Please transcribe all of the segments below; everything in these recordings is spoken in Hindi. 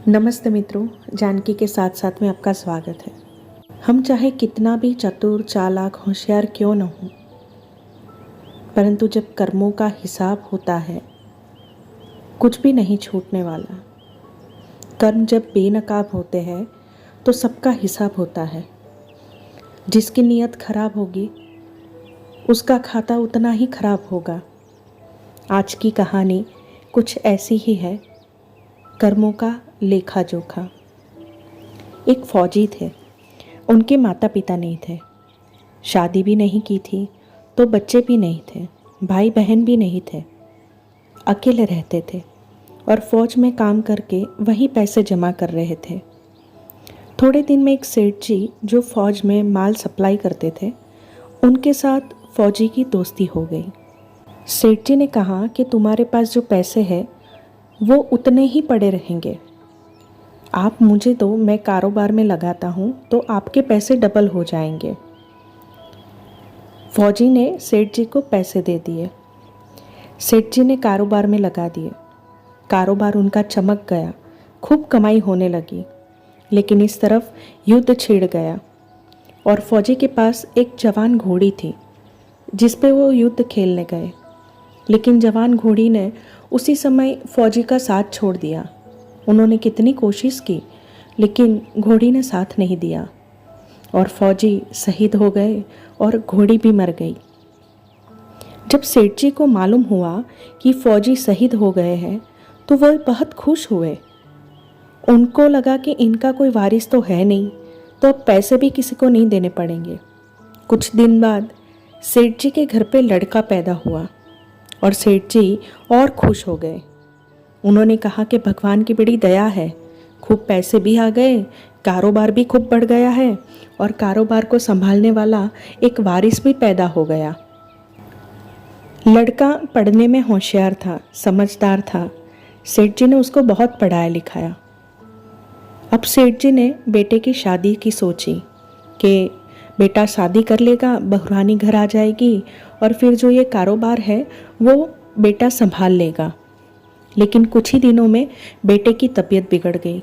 नमस्ते मित्रों, जानकी के साथ साथ में आपका स्वागत है। हम चाहे कितना भी चतुर, चालाक, होशियार क्यों न हो, परंतु जब कर्मों का हिसाब होता है, कुछ भी नहीं छूटने वाला। कर्म जब बेनकाब होते हैं तो सबका हिसाब होता है। जिसकी नीयत खराब होगी उसका खाता उतना ही खराब होगा। आज की कहानी कुछ ऐसी ही है, कर्मों का लेखा जोखा। एक फौजी थे, उनके माता पिता नहीं थे, शादी भी नहीं की थी, तो बच्चे भी नहीं थे, भाई बहन भी नहीं थे, अकेले रहते थे और फौज में काम करके वही पैसे जमा कर रहे थे। थोड़े दिन में एक सेठ जी जो फौज में माल सप्लाई करते थे, उनके साथ फौजी की दोस्ती हो गई। सेठ जी ने कहा कि तुम्हारे पास जो पैसे हैं वो उतने ही पड़े रहेंगे, आप मुझे दो, मैं कारोबार में लगाता हूँ तो आपके पैसे डबल हो जाएंगे। फौजी ने सेठ जी को पैसे दे दिए। सेठ जी ने कारोबार में लगा दिए। कारोबार उनका चमक गया, खूब कमाई होने लगी। लेकिन इस तरफ युद्ध छिड़ गया और फौजी के पास एक जवान घोड़ी थी जिस पे वो युद्ध खेलने गए। लेकिन जवान घोड़ी ने उसी समय फौजी का साथ छोड़ दिया। उन्होंने कितनी कोशिश की लेकिन घोड़ी ने साथ नहीं दिया और फौजी शहीद हो गए और घोड़ी भी मर गई। जब सेठ जी को मालूम हुआ कि फौजी शहीद हो गए हैं तो वह बहुत खुश हुए। उनको लगा कि इनका कोई वारिस तो है नहीं, तो अब पैसे भी किसी को नहीं देने पड़ेंगे। कुछ दिन बाद सेठ जी के घर पे लड़का पैदा हुआ और सेठ जी और खुश हो गए। उन्होंने कहा कि भगवान की बड़ी दया है, खूब पैसे भी आ गए, कारोबार भी खूब बढ़ गया है और कारोबार को संभालने वाला एक वारिस भी पैदा हो गया। लड़का पढ़ने में होशियार था, समझदार था। सेठ जी ने उसको बहुत पढ़ाया लिखाया। अब सेठ जी ने बेटे की शादी की सोची कि बेटा शादी कर लेगा, बहुरानी घर आ जाएगी और फिर जो ये कारोबार है वो बेटा संभाल लेगा। लेकिन कुछ ही दिनों में बेटे की तबीयत बिगड़ गई।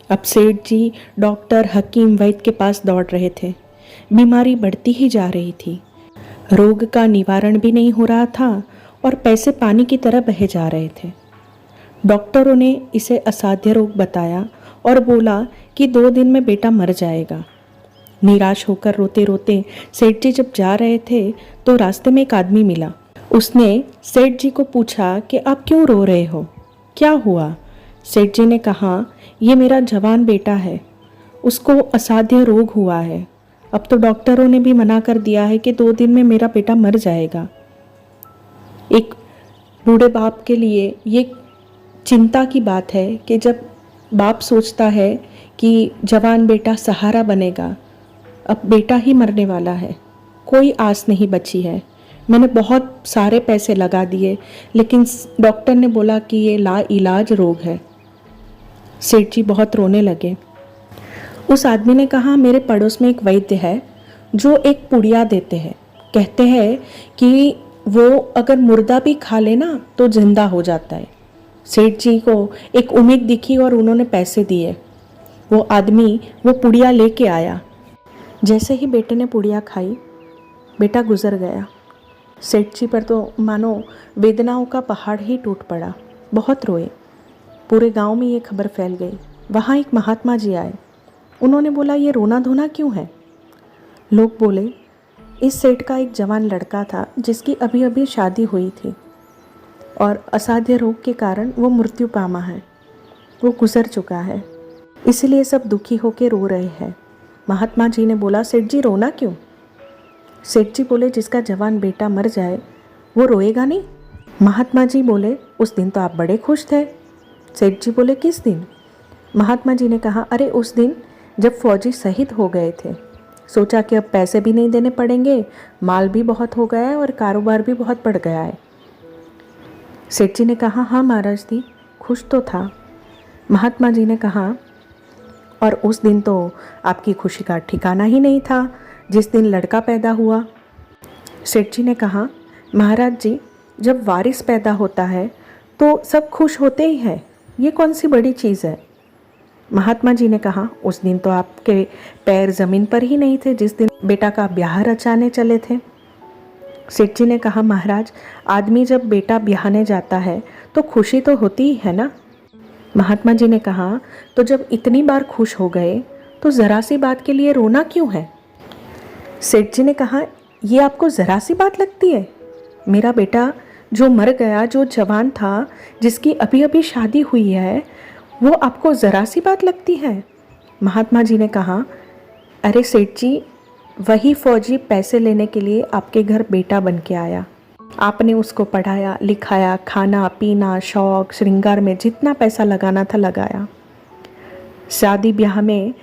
अब सेठ जी डॉक्टर, हकीम, वैद्य के पास दौड़ रहे थे। बीमारी बढ़ती ही जा रही थी, रोग का निवारण भी नहीं हो रहा था और पैसे पानी की तरह बहे जा रहे थे। डॉक्टरों ने इसे असाध्य रोग बताया और बोला कि 2 दिन में बेटा मर जाएगा। निराश होकर रोते रोते सेठ जी जब जा रहे थे तो रास्ते में एक आदमी मिला। उसने सेठ जी को पूछा कि आप क्यों रो रहे हो, क्या हुआ? सेठ जी ने कहा, ये मेरा जवान बेटा है, उसको असाध्य रोग हुआ है। अब तो डॉक्टरों ने भी मना कर दिया है कि 2 दिन में मेरा बेटा मर जाएगा। एक बूढ़े बाप के लिए ये चिंता की बात है कि जब बाप सोचता है कि जवान बेटा सहारा बनेगा, अब बेटा ही मरने वाला है, कोई आस नहीं बची है। मैंने बहुत सारे पैसे लगा दिए लेकिन डॉक्टर ने बोला कि ये लाइलाज रोग है। सेठ जी बहुत रोने लगे। उस आदमी ने कहा, मेरे पड़ोस में एक वैद्य है जो एक पुड़िया देते हैं, कहते हैं कि वो अगर मुर्दा भी खा लेना तो जिंदा हो जाता है। सेठ जी को एक उम्मीद दिखी और उन्होंने पैसे दिए। वो आदमी वो पुड़िया लेके आया। जैसे ही बेटे ने पुड़िया खाई, बेटा गुजर गया। सेठ जी पर तो मानो वेदनाओं का पहाड़ ही टूट पड़ा, बहुत रोए। पूरे गांव में ये खबर फैल गई। वहाँ एक महात्मा जी आए। उन्होंने बोला, ये रोना धोना क्यों है? लोग बोले, इस सेठ का एक जवान लड़का था जिसकी अभी अभी शादी हुई थी और असाध्य रोग के कारण वो मृत्यु पामा है, वो गुजर चुका है, इसलिए सब दुखी होकर रो रहे हैं। महात्मा जी ने बोला, सेठ जी रोना क्यों? सेठ जी बोले, जिसका जवान बेटा मर जाए वो रोएगा नहीं? महात्मा जी बोले, उस दिन तो आप बड़े खुश थे। सेठ जी बोले, किस दिन? महात्मा जी ने कहा, अरे उस दिन जब फौजी शहीद हो गए थे, सोचा कि अब पैसे भी नहीं देने पड़ेंगे, माल भी बहुत हो गया है और कारोबार भी बहुत बढ़ गया है। सेठ जी ने कहा, हाँ महाराज जी, खुश तो था। महात्मा जी ने कहा, और उस दिन तो आपकी खुशी का ठिकाना ही नहीं था जिस दिन लड़का पैदा हुआ। सेठ जी ने कहा, महाराज जी, जब वारिस पैदा होता है तो सब खुश होते ही हैं, ये कौन सी बड़ी चीज़ है? महात्मा जी ने कहा, उस दिन तो आपके पैर ज़मीन पर ही नहीं थे जिस दिन बेटा का ब्याह रचाने चले थे। सेठ जी ने कहा, महाराज, आदमी जब बेटा ब्याहने जाता है तो खुशी तो होती ही है ना। महात्मा जी ने कहा, तो जब इतनी बार खुश हो गए तो ज़रा सी बात के लिए रोना क्यों है। सेठ जी ने कहा, ये आपको ज़रा सी बात लगती है? मेरा बेटा जो मर गया, जो जवान था, जिसकी अभी अभी शादी हुई है, वो आपको ज़रा सी बात लगती है। महात्मा जी ने कहा, अरे सेठ जी, वही फौजी पैसे लेने के लिए आपके घर बेटा बन के आया। आपने उसको पढ़ाया लिखाया, खाना पीना शौक श्रृंगार में जितना पैसा लगाना था लगाया, शादी ब्याह में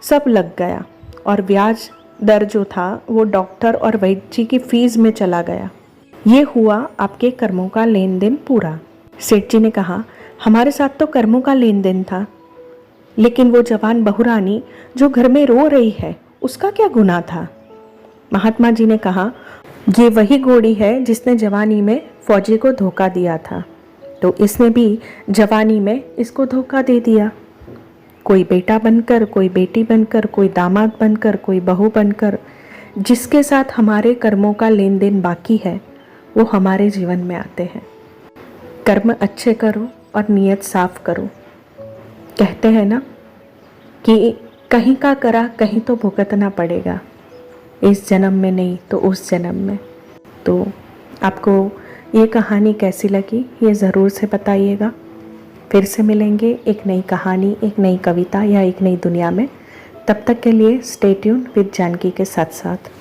सब लग गया और ब्याज दर जो था वो डॉक्टर और वैद्य जी की फीस में चला गया। ये हुआ आपके कर्मों का लेन देन पूरा। सेठ जी ने कहा, हमारे साथ तो कर्मों का लेन देन था, लेकिन वो जवान बहुरानी जो घर में रो रही है उसका क्या गुनाह था। महात्मा जी ने कहा, ये वही घोड़ी है जिसने जवानी में फौजी को धोखा दिया था, तो इसने भी जवानी में इसको धोखा दे दिया। कोई बेटा बनकर, कोई बेटी बनकर, कोई दामाद बनकर, कोई बहू बनकर, जिसके साथ हमारे कर्मों का लेन देन बाकी है वो हमारे जीवन में आते हैं। कर्म अच्छे करो और नीयत साफ करो। कहते हैं ना कि कहीं का करा कहीं तो भुगतना पड़ेगा, इस जन्म में नहीं तो उस जन्म में। तो आपको ये कहानी कैसी लगी ये ज़रूर से बताइएगा। फिर से मिलेंगे एक नई कहानी, एक नई कविता या एक नई दुनिया में। तब तक के लिए स्टे ट्यून विद जानकी के साथ साथ।